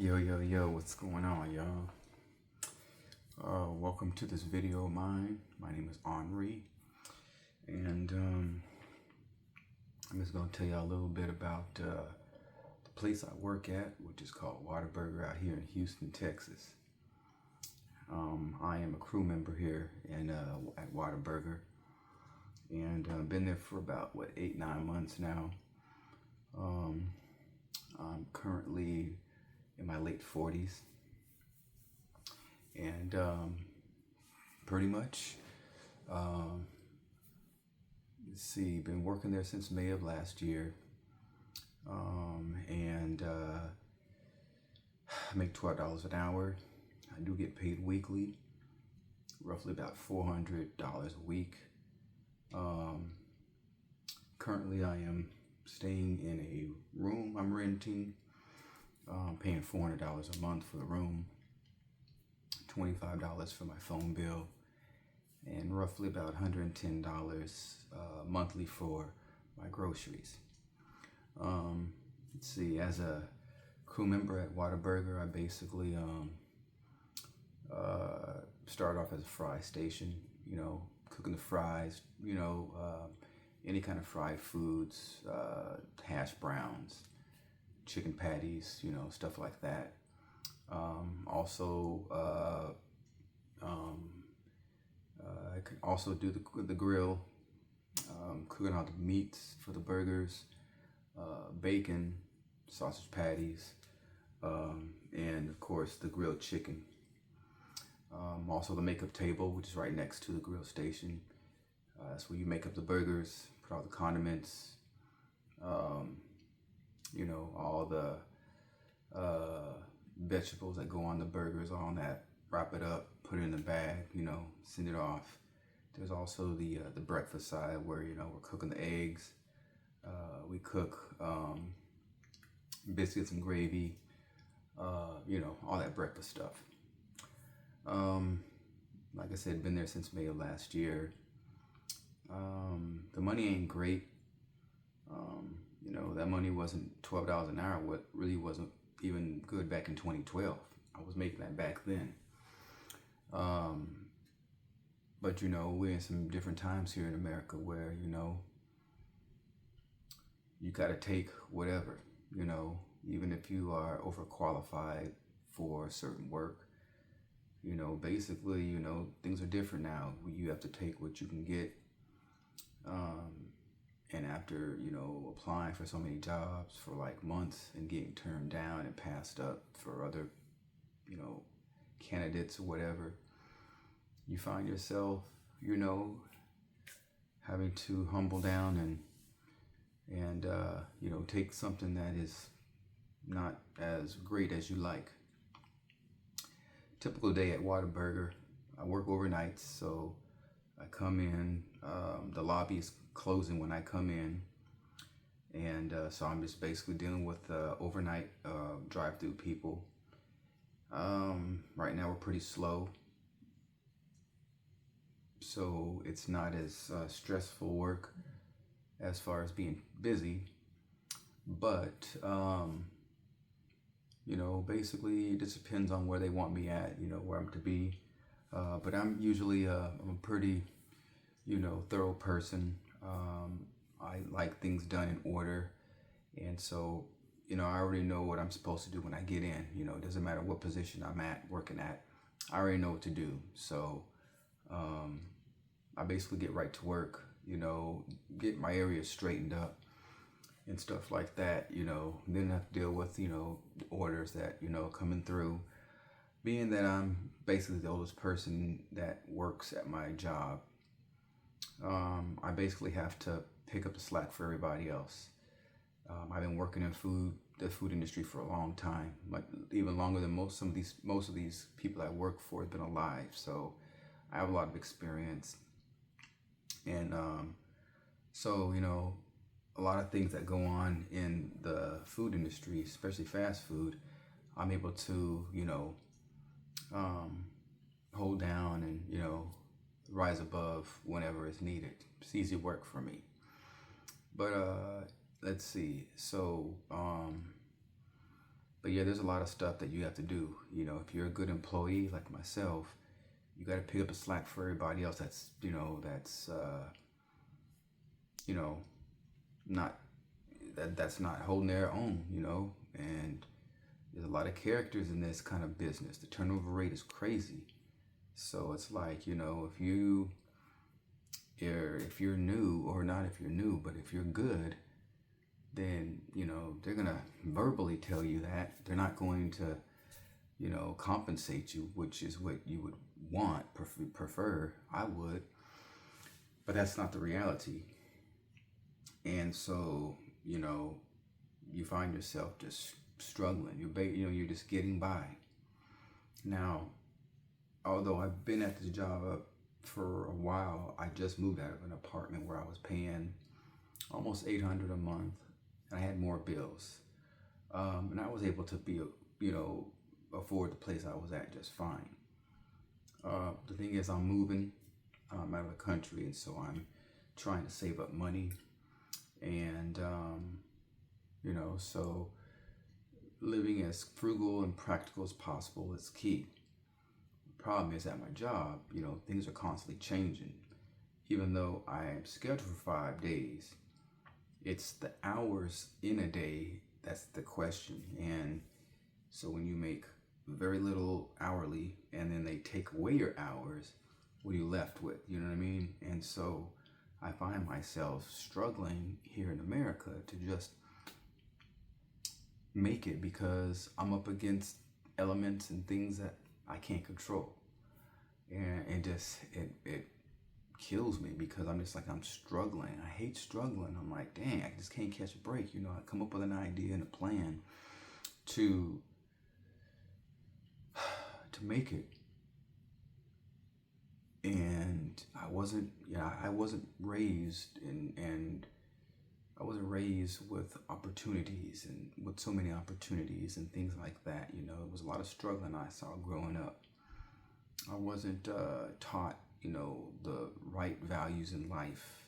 Yo, what's going on, y'all? Welcome to this video of mine. My name is Henri, and I'm just going to tell y'all a little bit about the place I work at, which is called Whataburger out here in Houston, Texas. I am a crew member here at Whataburger, and I've been there for about, 8-9 months now. I'm currently in my late 40s, and pretty much, let's see, been working there since May of last year, and I make $12 an hour. I do get paid weekly, roughly about $400 a week. Currently I am staying in a room I'm renting, paying $400 a month for the room, $25 for my phone bill, and roughly about $110 monthly for my groceries. Let's see, as a crew member at Whataburger, I basically start off as a fry station, cooking the fries, any kind of fried foods, hash browns, chicken patties, stuff like that. I can also do the grill, cooking all the meats for the burgers, bacon, sausage patties, and of course the grilled chicken. Also the makeup table, which is right next to the grill station. That's where you make up the burgers, put all the condiments, all the vegetables that go on the burgers, all on that, wrap it up, put it in the bag, send it off. There's also the breakfast side where, we're cooking the eggs. We cook biscuits and gravy, all that breakfast stuff. Like I said, been there since May of last year. The money ain't great. That money wasn't $12 an hour. What really wasn't even good back in 2012. I was making that back then. But we're in some different times here in America where, you gotta take whatever, even if you are overqualified for certain work. Basically, things are different now. You have to take what you can get. And after, applying for so many jobs for like months and getting turned down and passed up for other, candidates or whatever, you find yourself, having to humble down and take something that is not as great as you like. Typical day at Whataburger, I work overnight, so I come in, the lobby is closing when I come in, and so I'm just basically dealing with overnight drive-through people. Right now we're pretty slow, so it's not as stressful work as far as being busy, but basically it just depends on where they want me at, where I'm to be. But I'm usually I'm a pretty thorough person. I like things done in order, and so I already know what I'm supposed to do when I get in. It doesn't matter what position I'm working at, I already know what to do. So I basically get right to work, get my area straightened up and stuff like that, then I have to deal with orders that coming through. Being that I'm basically the oldest person that works at my job, I basically have to pick up the slack for everybody else. I've been working in the food industry for a long time, like even longer than most of these people I work for have been alive. So I have a lot of experience, and so a lot of things that go on in the food industry, especially fast food, I'm able to hold down and rise above whenever it's needed. It's easy work for me. But let's see. So But yeah, there's a lot of stuff that you have to do. You know, if you're a good employee like myself, you got to pick up the slack for everybody else. That's you know, not that's not holding their own. You know, and there's a lot of characters in this kind of business. The turnover rate is crazy. So it's like, you know, if you're new, or not if you're new, but if you're good, then, you know, they're gonna verbally tell you that. They're not going to, you know, compensate you, which is what you would want, prefer. I would, but that's not the reality. And so, you know, you find yourself just struggling. You're just getting by. Now, although I've been at this job for a while, I just moved out of an apartment where I was paying almost $800 a month, and I had more bills, and I was able to afford the place I was at just fine. The thing is, I'm moving out of the country, and so I'm trying to save up money, and so living as frugal and practical as possible is key. The problem is, at my job, you know, things are constantly changing. Even though I am scheduled for 5 days, it's the hours in a day that's the question. And so when you make very little hourly and then they take away your hours, what are you left with? You know what I mean? And so I find myself struggling here in America to just make it, because I'm up against elements and things that I can't control. And it kills me, because I'm just like, I'm struggling. I hate struggling. I'm like, dang, I just can't catch a break. You know, I come up with an idea and a plan to make it. And I wasn't raised and I wasn't raised with opportunities, and with so many opportunities and things like that. You know, it was a lot of struggling I saw growing up. I wasn't taught, you know, the right values in life,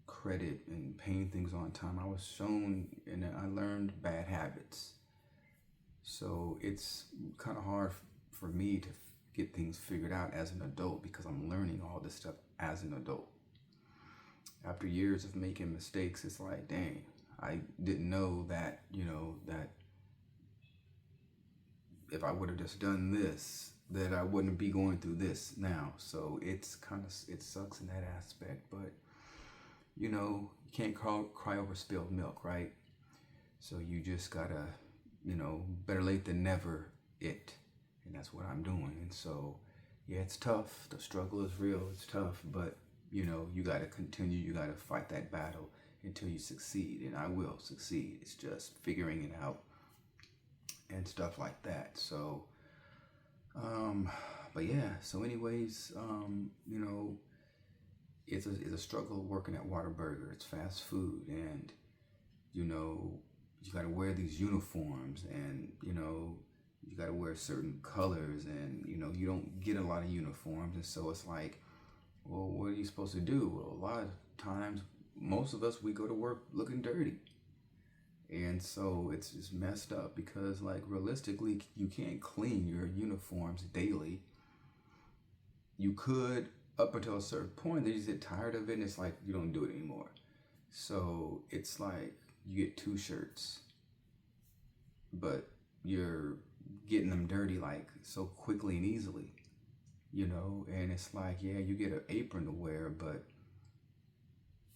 credit and paying things on time. I was shown, and I learned bad habits. So it's kind of hard for me to get things figured out as an adult, because I'm learning all this stuff as an adult. After years of making mistakes, it's like, dang, I didn't know that, you know, that if I would have just done this, that I wouldn't be going through this now. So it sucks in that aspect, but you know, you can't cry over spilled milk, right? So you just gotta, you know, better late than never it. And that's what I'm doing. And so, yeah, it's tough. The struggle is real. It's tough, but you know, you gotta continue. You gotta fight that battle until you succeed. And I will succeed. It's just figuring it out and stuff like that. So, but yeah, so anyways, you know, it's a struggle working at Whataburger. It's fast food, and you know, you got to wear these uniforms, and you know, you got to wear certain colors, and you know, you don't get a lot of uniforms, and so it's like, well, what are you supposed to do? Well, a lot of times, most of us, we go to work looking dirty. And so it's just messed up, because like realistically, you can't clean your uniforms daily. You could up until a certain point, then you just get tired of it, and it's like you don't do it anymore. So it's like you get 2 shirts, but you're getting them dirty like so quickly and easily, you know. And it's like, yeah, you get an apron to wear, but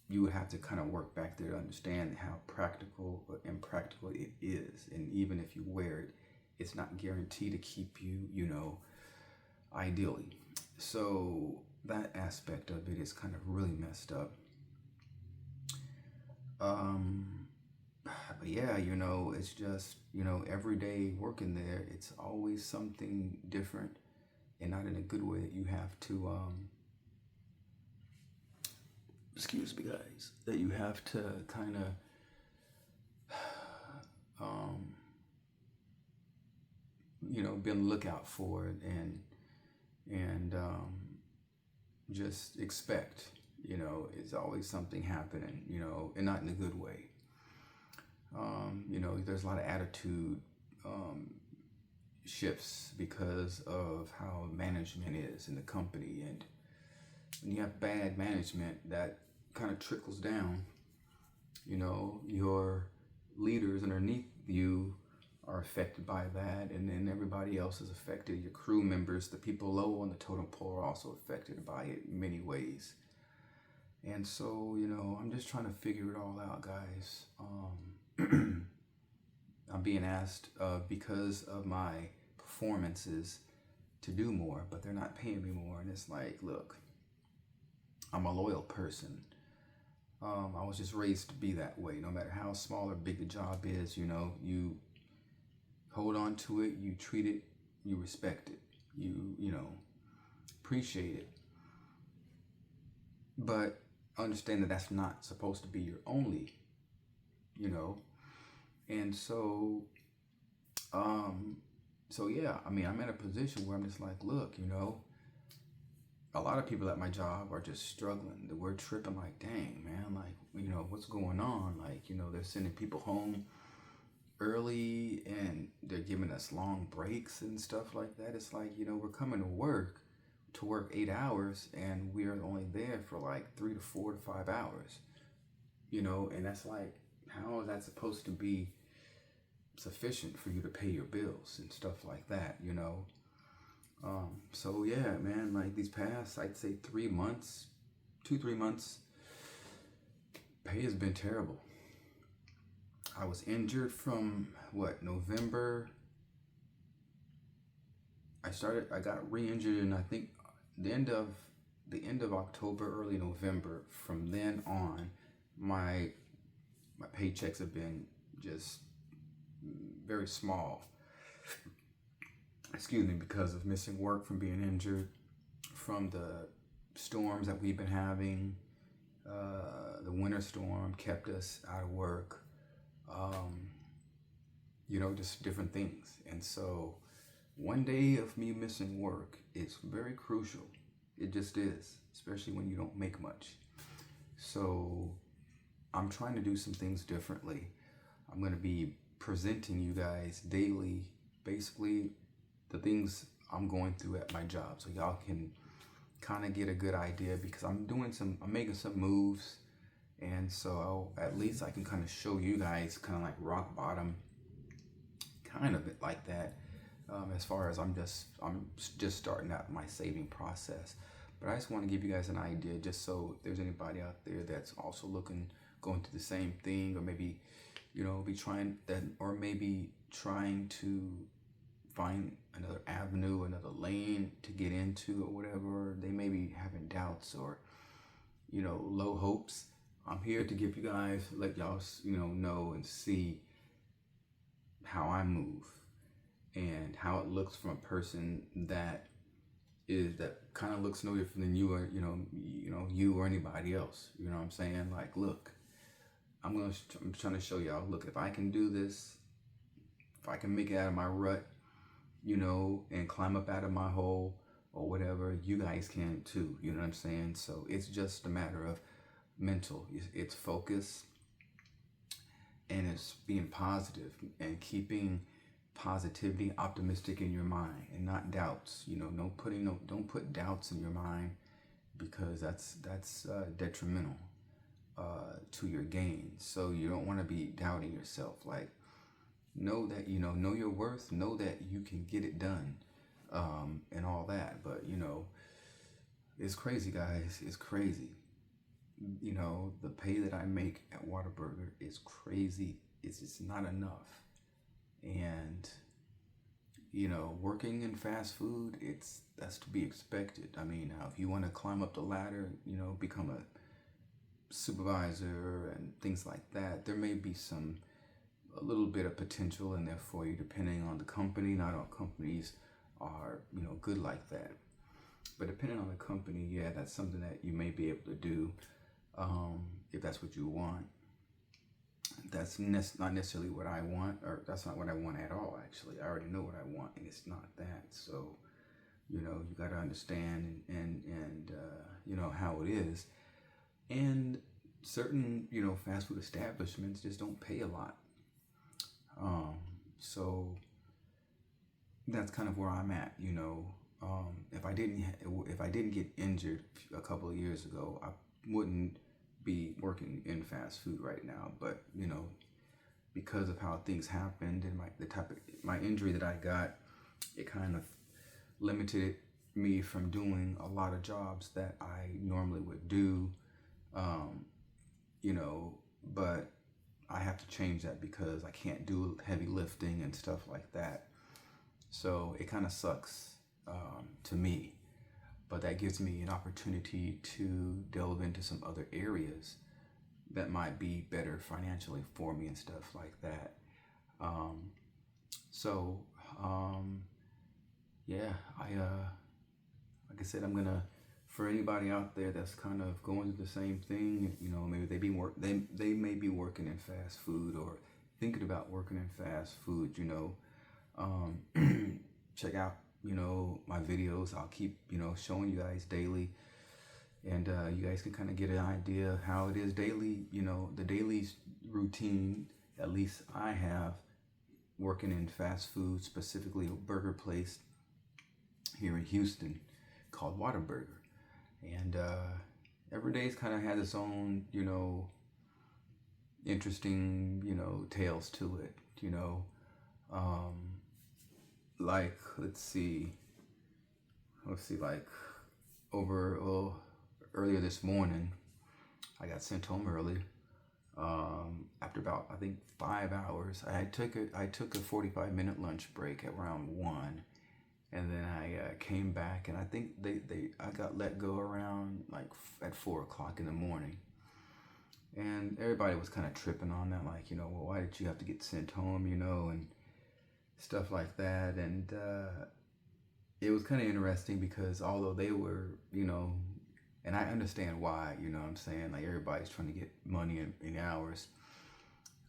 you would have to kind of work back there to understand how practical or impractical it is. And even if you wear it, it's not guaranteed to keep you, you know, ideally. So that aspect of it is kind of really messed up. But yeah, you know, it's just, you know, every day working there, it's always something different, and not in a good way, that you have to, excuse me guys, that you have to kind of, you know, be on the lookout for it, and just expect, you know, it's always something happening, you know, and not in a good way. You know, there's a lot of attitude shifts because of how management is in the company. And when you have bad management, that kind of trickles down. You know, your leaders underneath you are affected by that, and then everybody else is affected. Your crew members, the people low on the totem pole, are also affected by it in many ways. And so, you know, I'm just trying to figure it all out, guys. I'm being asked because of my performances to do more, but they're not paying me more. And it's like, look, I'm a loyal person. I was just raised to be that way. No matter how small or big the job is, you know, you hold on to it, you treat it, you respect it, you know, appreciate it. But understand that that's not supposed to be your only, you know. And so, yeah, I mean, I'm in a position where I'm just like, look, you know, a lot of people at my job are just struggling. We're tripping like, dang, man, like, you know, what's going on? Like, you know, they're sending people home early and they're giving us long breaks and stuff like that. It's like, you know, we're coming to work 8 hours and we're only there for like 3 to 4 to 5 hours, you know, and that's like, how is that supposed to be sufficient for you to pay your bills and stuff like that, you know? So yeah, man, like these past, I'd say 3 months, 2-3 months, pay has been terrible. I was injured from November. I got re-injured in, I think, the end of October, early November. From then on, my paychecks have been just very small. Excuse me, because of missing work from being injured, from the storms that we've been having. The winter storm kept us out of work. You know, just different things. And so one day of me missing work is very crucial. It just is, especially when you don't make much. So I'm trying to do some things differently. I'm going to be presenting you guys daily, basically, the things I'm going through at my job, so y'all can kind of get a good idea, because I'm making some moves, and so at least I can kind of show you guys kind of like rock bottom, kind of like that. As far as I'm just starting out my saving process, but I just want to give you guys an idea, just so if there's anybody out there that's also going through the same thing, or maybe, you know, maybe trying to find another avenue, another lane to get into, or whatever. They may be having doubts or, you know, low hopes. I'm here to give you guys, let y'all, you know and see how I move and how it looks from a person that kind of looks no different than you, or you or anybody else. You know what I'm saying? Like, look, I'm trying to show y'all, look, if I can do this, if I can make it out of my rut, you know, and climb up out of my hole or whatever, you guys can too. You know what I'm saying? So it's just a matter of mental. It's focus, and it's being positive and keeping positivity, optimistic in your mind, and not doubts. You know, don't put doubts in your mind, because that's detrimental to your gain. So you don't want to be doubting yourself. Like, know that, you know your worth, know that you can get it done, and all that. But, you know, it's crazy, guys. It's crazy. You know, the pay that I make at Whataburger is crazy. It's not enough. And, you know, working in fast food, that's to be expected. I mean, now if you want to climb up the ladder, you know, become a supervisor and things like that, there may be a little bit of potential in there for you, depending on the company. Not all companies are, you know, good like that. But depending on the company, yeah, that's something that you may be able to do, if that's what you want. That's not necessarily what I want, or that's not what I want at all, actually. I already know what I want, and it's not that. So, you know, you got to understand and you know, how it is. And certain, you know, fast food establishments just don't pay a lot. So that's kind of where I'm at. If I didn't get injured a couple of years ago, I wouldn't be working in fast food right now. But because of how things happened and my injury that I got, it kind of limited me from doing a lot of jobs that I normally would do. Um, but I have to change that because I can't do heavy lifting and stuff like that. So it kind of sucks to me, but that gives me an opportunity to delve into some other areas that might be better financially for me and stuff like that. Um, so, yeah, like I said, for anybody out there that's kind of going through the same thing, maybe they may be working in fast food or thinking about working in fast food, um, check out, my videos. I'll keep, showing you guys daily, and you guys can kind of get an idea how it is daily, the daily routine, at least I have, working in fast food, specifically a burger place here in Houston called Whataburger. And every day's kind of has its own, interesting, tales to it, Um, like, like earlier this morning, I got sent home early. After about, I think, 5 hours, I took a 45-minute lunch break at around 1. And then I came back, and I think I got let go around like at 4 o'clock in the morning. And everybody was kind of tripping on that, like, well, why did you have to get sent home, and stuff like that. And it was kind of interesting because although they were, and I understand why, what I'm saying, like everybody's trying to get money in hours.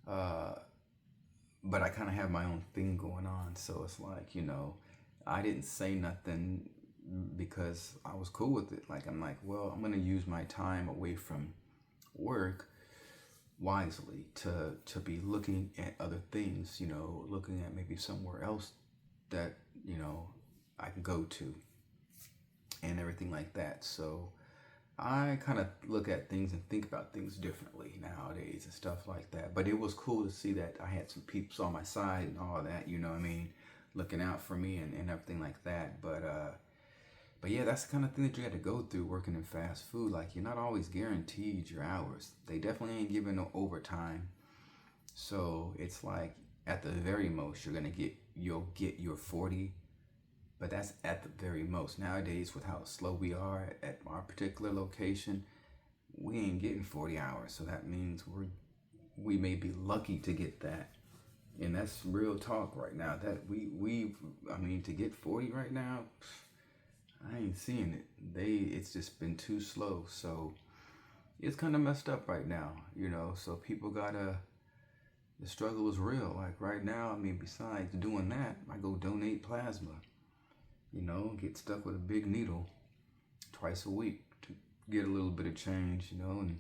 But I kind of have my own thing going on. So it's like, I didn't say nothing because I was cool with it. Like, I'm like, well, I'm going to use my time away from work wisely to be looking at other things, looking at maybe somewhere else that, I can go to and everything like that. So I kind of look at things and think about things differently nowadays and stuff like that. But it was cool to see that I had some peeps on my side and all that, looking out for me and everything like that. But yeah, that's the kind of thing that you had to go through working in fast food. Like, you're not always guaranteed your hours. They definitely ain't giving no overtime. So it's like at the very most you'll get your 40, but that's at the very most. Nowadays, with how slow we are at our particular location, we ain't getting 40 hours. So that means we may be lucky to get that. And that's real talk right now. That to get 40 right now, I ain't seeing it. It's just been too slow. So it's kind of messed up right now, so people the struggle is real. Like right now, besides doing that, I go donate plasma, get stuck with a big needle twice a week to get a little bit of change, and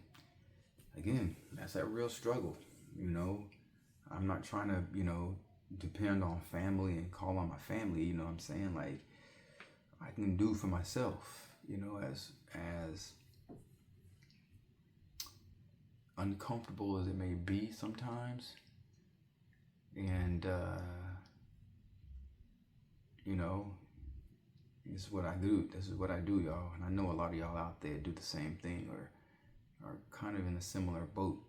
again, that's that real struggle, I'm not trying to, depend on family and call on my family, what I'm saying? Like, I can do for myself, as uncomfortable as it may be sometimes. And, this is what I do. This is what I do, y'all. And I know a lot of y'all out there do the same thing or are kind of in a similar boat,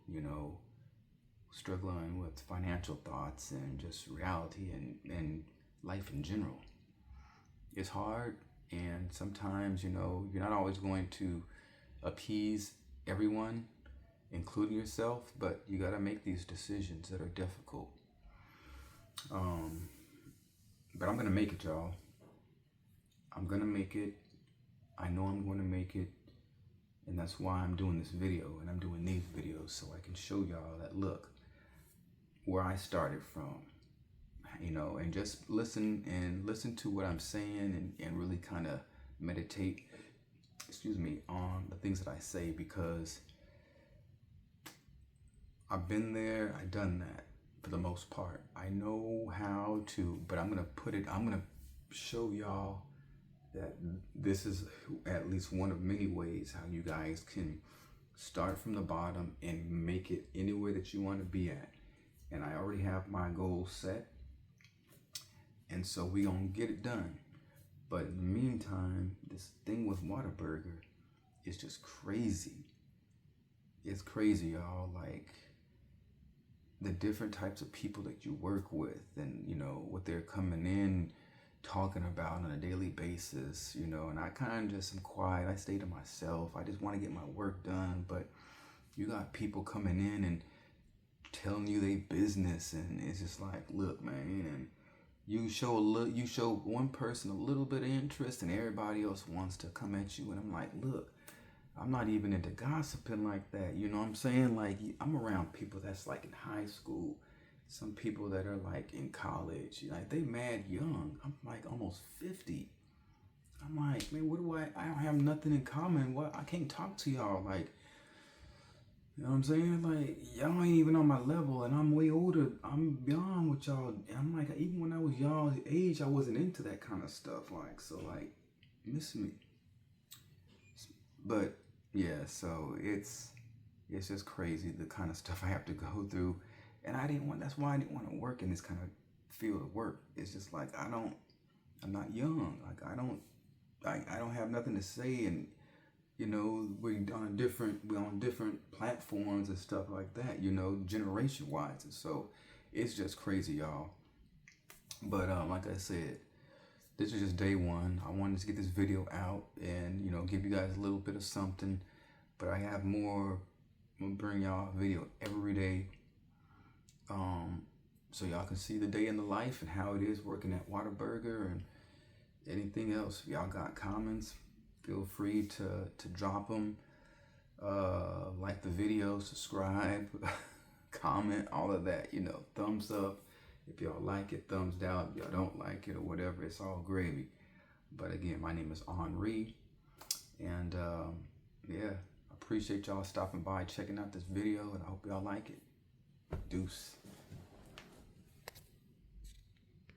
struggling with financial thoughts and just reality and life in general. It's hard, and sometimes, you're not always going to appease everyone, including yourself, but you got to make these decisions that are difficult. But I'm going to make it, y'all. I'm going to make it. I know I'm going to make it. And that's why I'm doing this video, and I'm doing these videos so I can show y'all that, look, where I started from, and just listen to what I'm saying and really kind of meditate, on the things that I say, because I've been there, I've done that for the most part. I know how to, but I'm going to show y'all that this is at least one of many ways how you guys can start from the bottom and make it anywhere that you want to be at. And I already have my goals set, and so we gonna get it done. But in the meantime, this thing with Whataburger is just crazy. It's crazy, y'all. Like, the different types of people that you work with, and you know what they're coming in talking about on a daily basis, you know. And I kind of just am quiet. I stay to myself. I just want to get my work done. But you got people coming in and telling you they business, and it's just like, look, man. And you show one person a little bit of interest, and everybody else wants to come at you. And I'm like, look, I'm not even into gossiping like that. You know what I'm saying? Like, I'm around people that's like in high school, some people that are like in college. Like, they mad young. I'm like almost 50. I'm like, man, I don't have nothing in common. What? I can't talk to y'all. Like, you know what I'm saying? Like, y'all ain't even on my level, and I'm way older. I'm beyond with y'all. And I'm like, even when I was y'all's age, I wasn't into that kind of stuff. Like, so like, miss me. But yeah, so it's just crazy, the kind of stuff I have to go through. And that's why I didn't want to work in this kind of field of work. It's just like, I'm not young. Like, I don't have nothing to say. And, you know, we're on different platforms and stuff like that, you know, generation wise. And so it's just crazy, y'all. But like I said, this is just day one. I wanted to get this video out and, you know, give you guys a little bit of something. But I have more. I'm gonna bring y'all a video every day, so y'all can see the day in the life and how it is working at Whataburger. And anything else, if y'all got comments, feel free to drop them. Like the video, subscribe, comment, all of that. You know, thumbs up if y'all like it, thumbs down if y'all don't like it, or whatever. It's all gravy. But again, my name is Henri, and yeah, appreciate y'all stopping by, checking out this video, and I hope y'all like it. Deuce.